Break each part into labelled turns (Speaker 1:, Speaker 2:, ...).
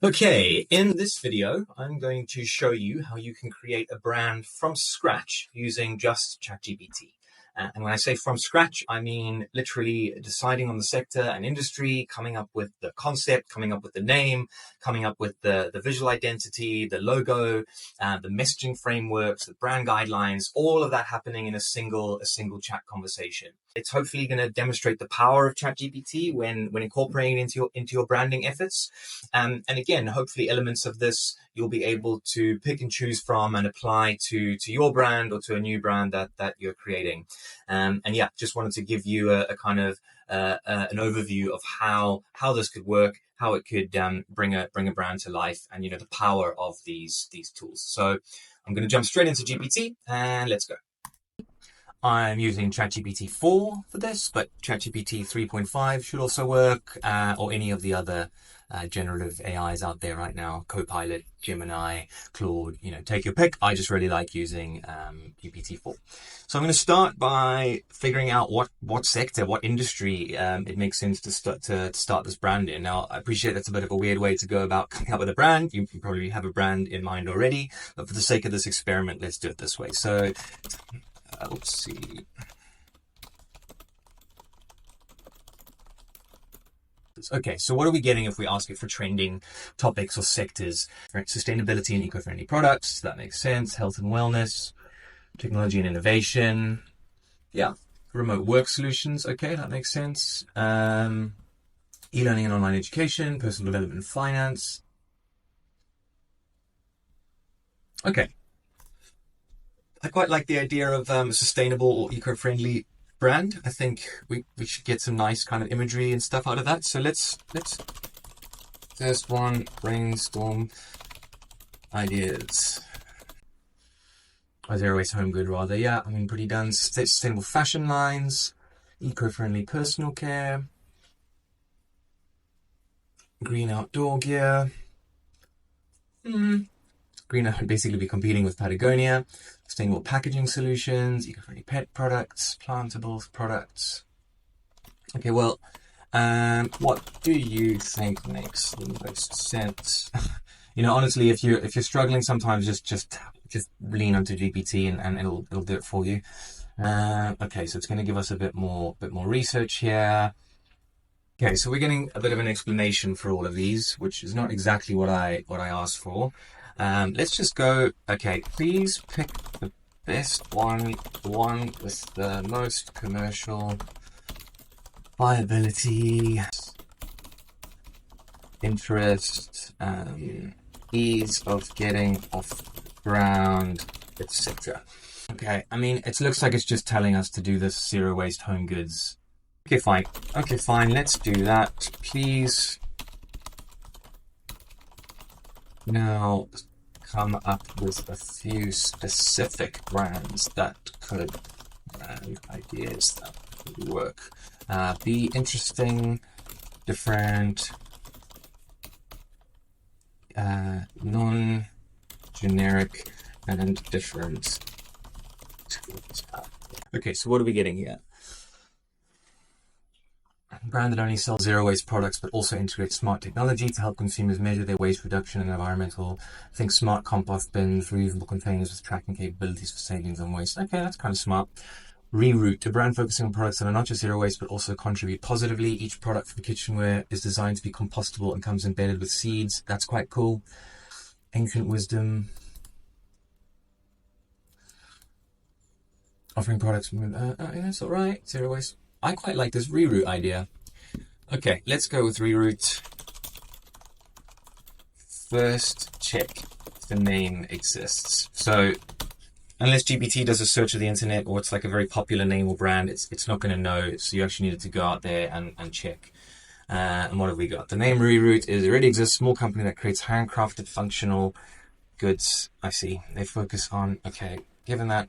Speaker 1: Okay, in this video, I'm going to show you how you can create a brand from scratch using just ChatGPT. And when I say from scratch, I mean literally deciding on the sector and industry, coming up with the concept, coming up with the name, coming up with the visual identity, the logo, the messaging frameworks, the brand guidelines, all of that happening in a single chat conversation. It's hopefully going to demonstrate the power of ChatGPT when incorporating into your branding efforts. And again, hopefully elements of this you'll be able to pick and choose from and apply to your brand or to a new brand that you're creating. And yeah, just wanted to give you a kind of an overview of how this could work, how it could bring a brand to life, and the power of these tools. So I'm going to jump straight into GPT and let's go. I'm using ChatGPT 4 for this, but ChatGPT 3.5 should also work, or any of the other generative AIs out there right now, Copilot, Gemini, Claude, take your pick. I just really like using GPT-4. So I'm going to start by figuring out what sector, what industry it makes sense to start this brand in. Now, I appreciate that's a bit of a weird way to go about coming up with a brand. You probably have a brand in mind already, but for the sake of this experiment, let's do it this way. So let's see. Okay, so what are we getting if we ask it for trending topics or sectors? Sustainability and eco-friendly products, that makes sense. Health and wellness, technology and innovation. Yeah, remote work solutions. Okay, that makes sense. E-learning and online education, personal development and finance. Okay. I quite like the idea of sustainable or eco-friendly brand. I think we should get some nice kind of imagery and stuff out of that. So let's first one, brainstorm ideas. Zero waste home good rather. Yeah, I mean, pretty done. Sustainable fashion lines, eco-friendly personal care, green outdoor gear. Green would basically be competing with Patagonia. Sustainable packaging solutions, eco-friendly pet products, plantable products. Okay, well, what do you think makes the most sense? Honestly, if you're struggling, sometimes just lean onto GPT and it'll do it for you. Okay, so it's going to give us a bit more research here. Okay, so we're getting a bit of an explanation for all of these, which is not exactly what I asked for. Let's just go, okay, please pick the best one, the one with the most commercial viability, interest, ease of getting off the ground, etc. Okay, I mean, it looks like it's just telling us to do this zero waste home goods. Okay, fine, let's do that, please. Now, come up with a few specific brands that could, ideas that could work. Be interesting, different, non-generic, and different. Okay, so what are we getting here? Brand that only sells zero waste products but also integrates smart technology to help consumers measure their waste reduction and environmental. Think smart compost bins, reusable containers with tracking capabilities for savings on waste. Okay, that's kind of smart. Reroute, a brand focusing on products that are not just zero waste but also contribute positively. Each product from kitchenware is designed to be compostable and comes embedded with seeds. That's quite cool. Ancient wisdom. Offering products from that's all right. Zero waste. I quite like this reroute idea. Okay, let's go with reroute. First, check if the name exists. So, unless GPT does a search of the internet or it's like a very popular name or brand, it's not going to know. So you actually needed to go out there and check. And what have we got? The name reroute already exists. Small company that creates handcrafted functional goods. I see. They focus on, okay, given that,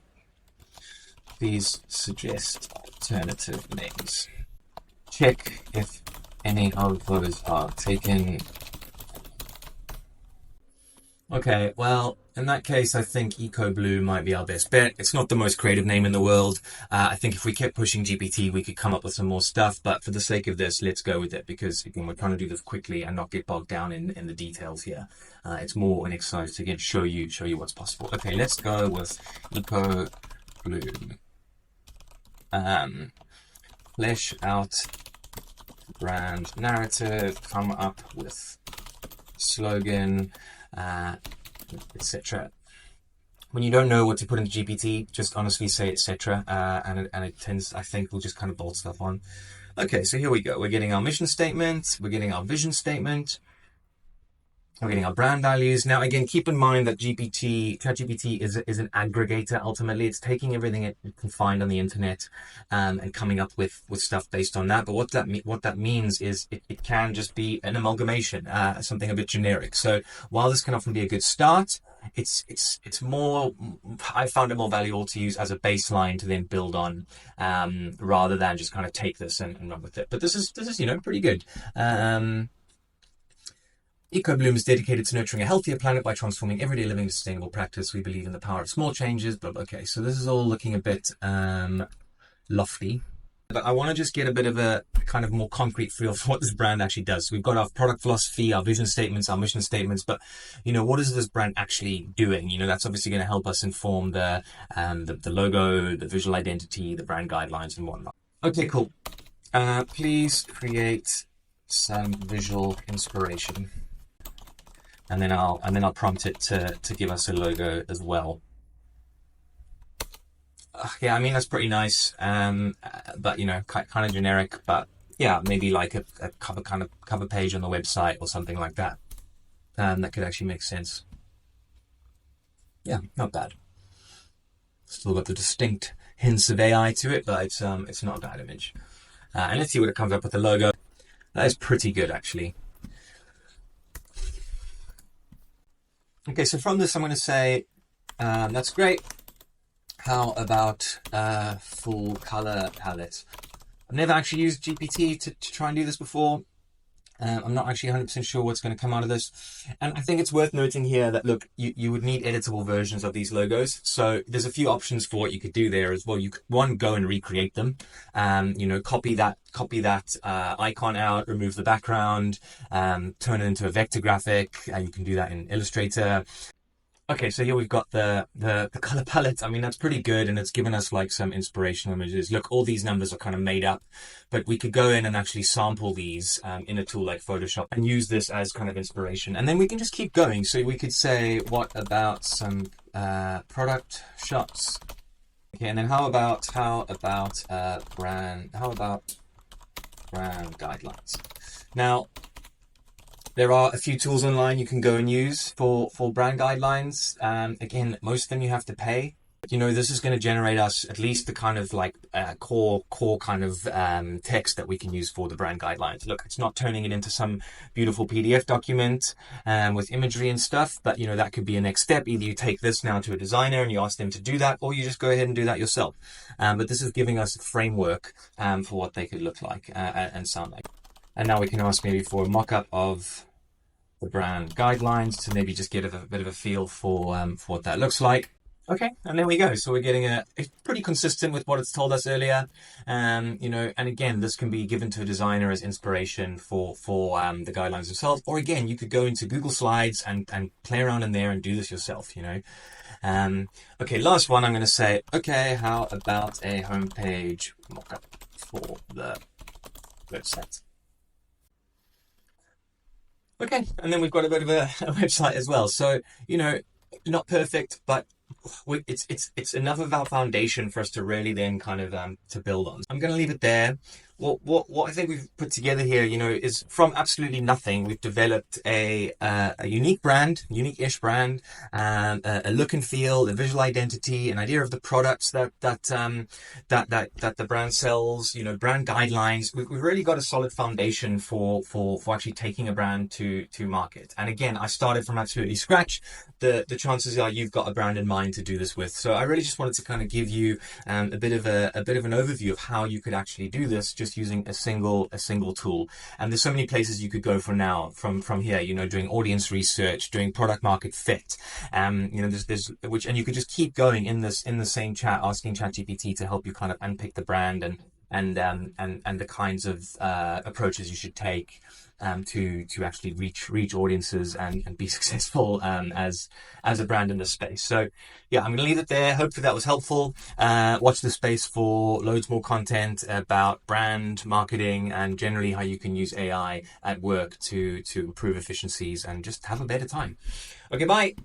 Speaker 1: please suggest alternative names. Check if any of those are taken. Okay, well, in that case, I think EcoBlue might be our best bet. It's not the most creative name in the world. I think if we kept pushing GPT, we could come up with some more stuff. But for the sake of this, let's go with it because again, we're trying to do this quickly and not get bogged down in the details here. It's more an exercise to again show you what's possible. Okay, let's go with EcoBlue. Flesh out brand narrative. Come up with slogan. Etc. When you don't know what to put into GPT, just honestly say etc. And it tends, I think, will just kind of bolt stuff on. Okay, so here we go. We're getting our mission statement. We're getting our vision statement. We're getting our brand values. Now, again, keep in mind that ChatGPT is an aggregator. Ultimately, it's taking everything it can find on the internet and coming up with stuff based on that. But what that means is it can just be an amalgamation, something a bit generic. So while this can often be a good start, it's more. I found it more valuable to use as a baseline to then build on, rather than just kind of take this and run with it. But this is pretty good. EcoBloom is dedicated to nurturing a healthier planet by transforming everyday living into sustainable practice. We believe in the power of small changes. But okay, so this is all looking a bit lofty. But I want to just get a bit of a kind of more concrete feel for what this brand actually does. So we've got our product philosophy, our vision statements, our mission statements, but what is this brand actually doing? That's obviously going to help us inform the logo, the visual identity, the brand guidelines, and whatnot. Okay, cool. Please create some visual inspiration. And then I'll prompt it to give us a logo as well. Yeah, I mean that's pretty nice. But kind of generic. But yeah, maybe like a cover page on the website or something like that. That could actually make sense. Yeah, not bad. Still got the distinct hints of AI to it, but it's not a bad image. And let's see what it comes up with the logo. That is pretty good actually. Okay, so from this, I'm going to say, that's great. How about full color palette? I've never actually used GPT to try and do this before. I'm not actually 100% sure what's going to come out of this. And I think it's worth noting here that, look, you would need editable versions of these logos. So there's a few options for what you could do there as well. You could, one, go and recreate them. Copy that icon out, remove the background, turn it into a vector graphic. You can do that in Illustrator. Okay, so here we've got the color palette. I mean, that's pretty good, and it's given us like some inspirational images. Look, all these numbers are kind of made up, but we could go in and actually sample these in a tool like Photoshop and use this as kind of inspiration. And then we can just keep going. So we could say, what about some product shots? Okay, and then how about brand guidelines? Now, there are a few tools online you can go and use for brand guidelines. Again, most of them you have to pay. This is going to generate us at least the kind of like core kind of text that we can use for the brand guidelines. Look, it's not turning it into some beautiful PDF document with imagery and stuff, but that could be a next step. Either you take this now to a designer and you ask them to do that, or you just go ahead and do that yourself. But this is giving us a framework for what they could look like and sound like. And now we can ask maybe for a mock-up of the brand guidelines to maybe just get a bit of a feel for what that looks like. Okay, and there we go. So we're getting it's pretty consistent with what it's told us earlier. And again, this can be given to a designer as inspiration for the guidelines themselves. Or again, you could go into Google Slides and play around in there and do this yourself, Okay, last one, I'm going to say, okay, how about a homepage mockup for the website? Okay, and then we've got a bit of a website as well. So, not perfect, but it's enough of our foundation for us to really then kind of to build on. I'm going to leave it there. What I think we've put together here, is from absolutely nothing. We've developed a unique brand, unique-ish brand, a look and feel, a visual identity, an idea of the products that the brand sells. Brand guidelines. We've really got a solid foundation for actually taking a brand to market. And again, I started from absolutely scratch. The chances are you've got a brand in mind to do this with. So I really just wanted to kind of give you a bit of an overview of how you could actually do this, just just using a single tool. And there's so many places you could go from here, doing audience research, doing product market fit. There's and you could just keep going in the same chat, asking ChatGPT to help you kind of unpick the brand and the kinds of approaches you should take to actually reach audiences and be successful as a brand in this space. So yeah, I'm going to leave it there. Hopefully that was helpful. Watch the space for loads more content about brand marketing and generally how you can use AI at work to improve efficiencies and just have a better time. Okay, bye.